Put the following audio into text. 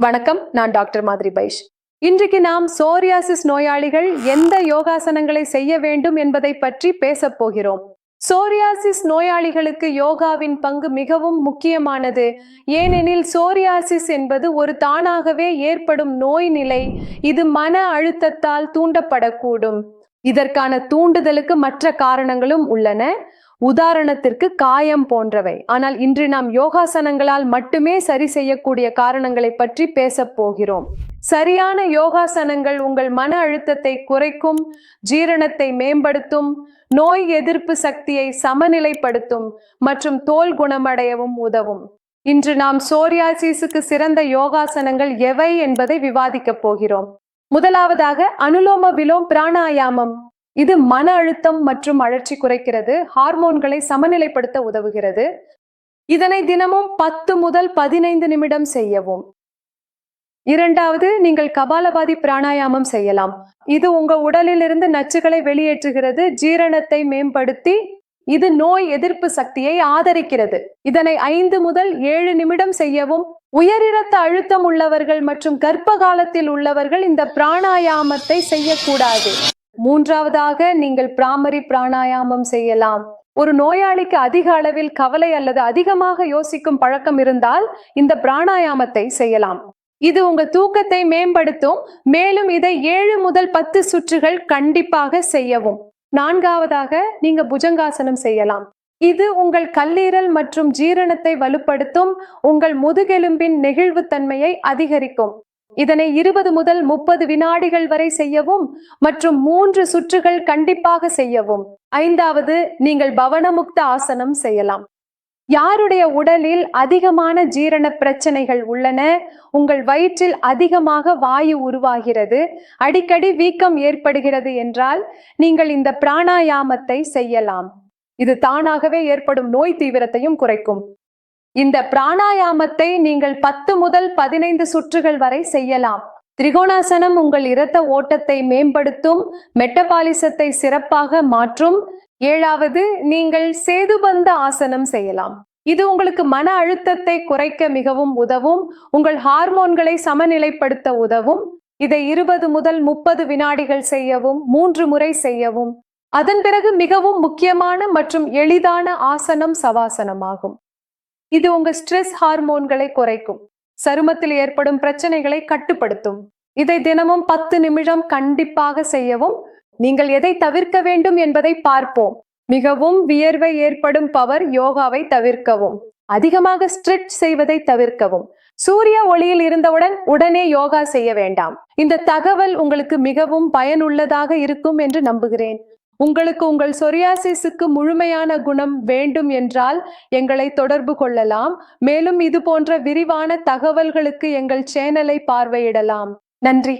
வணக்கம், நான் டாக்டர் மாதிரி பைஷ். இன்றைக்கு நாம் சோரியாசிஸ் நோயாளிகள் எந்த யோகாசனங்களை செய்ய வேண்டும் என்பதை பற்றி பேசப் போகிறோம். சோரியாசிஸ் நோயாளிகளுக்கு யோகாவின் பங்கு மிகவும் முக்கியமானது. ஏனெனில் சோரியாசிஸ் என்பது ஒரு தானாகவே ஏற்படும் நோய் நிலை. இது மன அழுத்தத்தால் தூண்டப்படக்கூடும். இதற்கான தூண்டுதலுக்கு மற்ற காரணங்களும் உள்ளன, உதாரணத்திற்கு காயம் போன்றவை. ஆனால் இன்று நாம் யோகாசனங்களால் மட்டுமே சரி செய்யக்கூடிய காரணங்களை பற்றி பேசப் போகிறோம். சரியான யோகாசனங்கள் உங்கள் மன அழுத்தத்தை குறைக்கும், ஜீரணத்தை மேம்படுத்தும், நோய் எதிர்ப்பு சக்தியை சமநிலைப்படுத்தும் மற்றும் தோல் குணமடையவும் உதவும். இன்று நாம் சோரியாசிஸுக்கு சிறந்த யோகாசனங்கள் எவை என்பதை விவாதிக்கப் போகிறோம். முதலாவதாக அனுலோம விலோம் பிராணாயாமம். இது மன அழுத்தம் மற்றும் அழற்சி குறைக்கிறது, ஹார்மோன்களை சமநிலைப்படுத்த உதவுகிறது. இதனை தினமும் 10 முதல் 15 நிமிடம் செய்யவும். இரண்டாவது, நீங்கள் கபாலபாதி பிராணாயாமம் செய்யலாம். இது உங்க உடலிலிருந்து நச்சுகளை வெளியேற்றுகிறது, ஜீரணத்தை மேம்படுத்தி இது நோய் எதிர்ப்பு சக்தியை ஆதரிக்கிறது. இதனை 5 முதல் 7 நிமிடம் செய்யவும். உயர் இரத்த அழுத்தம் உள்ளவர்கள் மற்றும் கர்ப்ப காலத்தில் உள்ளவர்கள் இந்த பிராணாயாமத்தை செய்யக்கூடாது. மூன்றாவதாக, நீங்கள் பிராமரி பிராணாயாமம் செய்யலாம். ஒரு நோயாளிக்கு அதிக அளவில் கவலை அல்லது அதிகமாக யோசிக்கும் பழக்கம் இருந்தால் இந்த பிராணாயாமத்தை செய்யலாம். இது உங்க தூக்கத்தை மேம்படுத்தும். மேலும் இதை 7 முதல் 10 சுற்றுகள் கண்டிப்பாக செய்யவும். நான்காவதாக, நீங்க புஜங்காசனம் செய்யலாம். இது உங்கள் கல்லீரல் மற்றும் ஜீரணத்தை வலுப்படுத்தும், உங்கள் முதுகெலும்பின் நெகிழ்வுத்தன்மையை அதிகரிக்கும். இதனை 20 முதல் 30 வினாடிகள் வரை செய்யவும் மற்றும் 3 சுற்றுகள் கண்டிப்பாக செய்யவும். ஐந்தாவது, நீங்கள் பவனமுக்த ஆசனம் செய்யலாம். யாருடைய உடலில் அதிகமான ஜீரண பிரச்சனைகள் உள்ளன, உங்கள் வயிற்றில் அதிகமாக வாயு உருவாகிறது, அடிக்கடி வீக்கம் ஏற்படுகிறது என்றால் நீங்கள் இந்த பிராணாயாமத்தை செய்யலாம். இது தானாகவே ஏற்படும் நோய் தீவிரத்தையும் குறைக்கும். இந்த பிராணாயாமத்தை நீங்கள் 10 முதல் 15 சுற்றுகள் வரை செய்யலாம். திரிகோணாசனம் உங்கள் இரத்த ஓட்டத்தை மேம்படுத்தும், மெட்டபாலிசத்தை சிறப்பாக மாற்றும். ஏழாவது, நீங்கள் சேதுபந்த ஆசனம் செய்யலாம். இது உங்களுக்கு மன அழுத்தத்தை குறைக்க மிகவும் உதவும், உங்கள் ஹார்மோன்களை சமநிலைப்படுத்த உதவும். இதை 20 முதல் 30 வினாடிகள் செய்யவும், 3 முறை செய்யவும். அதன் பிறகு மிகவும் முக்கியமான மற்றும் எளிதான ஆசனம் சவாசனமாகும். இது உங்க ஸ்ட்ரெஸ் ஹார்மோன்களை குறைக்கும், சருமத்தில் ஏற்படும் பிரச்சனைகளை கட்டுப்படுத்தும். இதை தினமும் 10 நிமிடம் கண்டிப்பாக செய்யவும். நீங்கள் எதை தவிர்க்க வேண்டும் என்பதை பார்ப்போம். மிகவும் வியர்வை ஏற்படும் பவர் யோகாவை தவிர்க்கவும். அதிகமாக ஸ்ட்ரெச் செய்வதை தவிர்க்கவும். சூரிய ஒளியில் இருந்தவுடன் உடனே யோகா செய்ய வேண்டாம். இந்த தகவல் உங்களுக்கு மிகவும் பயனுள்ளதாக இருக்கும் என்று நம்புகிறேன். உங்களுக்கு உங்கள் சொரியாசிஸுக்கு முழுமையான குணம் வேண்டும் என்றால் எங்களை தொடர்பு கொள்ளலாம். மேலும் இது போன்ற விரிவான தகவல்களுக்கு எங்கள் சேனலை பார்வையிடலாம். நன்றி.